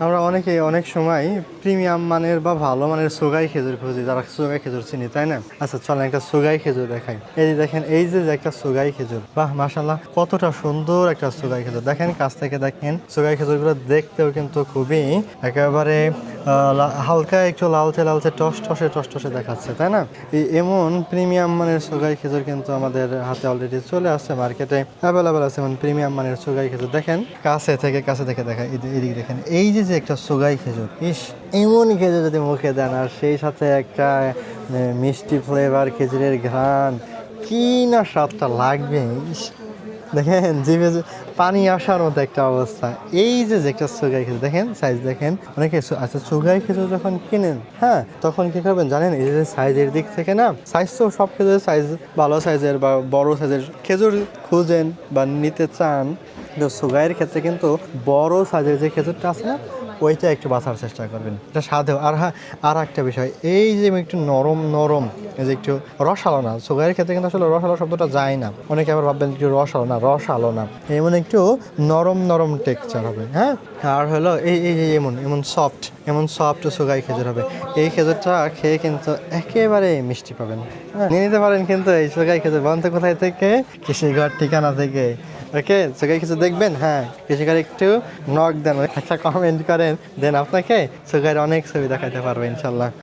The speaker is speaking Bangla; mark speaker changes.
Speaker 1: আমরা অনেকে অনেক সময় প্রিমিয়াম মানের বা ভালো মানের সোগাই খেজুর খুঁজি, যারা সোগাই খেজুর চিনি, তাই না? আচ্ছা চলেন একটা সোগাই খেজুর দেখাই। এই যে দেখেন, এই যে একটা সোগাই খেজুর, বাহ মাশাআল্লাহ, কতটা সুন্দর একটা সোগাই খেজুর। দেখেন কাছ থেকে দেখেন, সোগাই খেজুরগুলো দেখতেও কিন্তু খুবই একেবারে হালকা একটু লালচে লালচে টস টসে দেখাচ্ছে, তাই না? এমন প্রিমিয়াম মানের সোগাই খেজুর কিন্তু আমাদের হাতে অলরেডি চলে আসছে, মার্কেটে অ্যাভেলেবেল আছে এমন প্রিমিয়াম মানের সোগাই খেজুর। দেখেন কাছে থেকে দেখা, এদিকে দেখেন, এই যে একটা সোগাই খেজুর, ইস, এমন খেজুর যদি মুখে দেন আর সেই সাথে একটা মিষ্টি ফ্লেভার খেজুরের ঘ্রাণ, কি না স্বাদটা লাগবে, ইস, দেখেন জিভে পানি আসার মতো একটা অবস্থা। এই যে একটা সুগাই খেজুর দেখেন, সাইজ দেখেন। অনেকে আচ্ছা সুগাই খেজুর যখন কিনেন, হ্যাঁ, তখন কি করবেন জানেন? এই যে সাইজের দিক থেকে না, সাইজ তো সব খেজুরের সাইজ ভালো সাইজের বা বড় সাইজের খেজুর খুঁজেন বা নিতে চান, কিন্তু সুগাইয়ের ক্ষেত্রে কিন্তু বড় সাইজের যে খেজুরটা আছে না, ওইটা একটু বাছার চেষ্টা করবেন। এটা স্বাদেও আর হ্যাঁ, আর একটা বিষয়, এই যে একটু নরম নরম, এই যে একটু রসালো না, সুগারের ক্ষেত্রে কিন্তু আসলে রসালো শব্দটা যায় না। অনেকে আবার ভাববেন একটু রসালো না, এমন একটু নরম নরম টেক্সচার হবে, হ্যাঁ। আর হলো এই এই এই এমন সফট সুগাই খেজুর হবে। এই খেজুরটা খেয়ে কিন্তু একেবারে মিষ্টি পাবেন, হ্যাঁ, নিয়ে নিতে পারেন কিন্তু এই সুগাই খেজুর। বলতে কোথায় থেকে? কৃষিঘর ঠিকানা থেকে। ওকে, সুগাই খেজুর দেখবেন, হ্যাঁ, কৃষিঘর একটু নক দেন, একটা কমেন্ট করেন, দেন আপনাকে সুগাইয়ের অনেক ছবি দেখাতে পারবো ইনশাল্লাহ।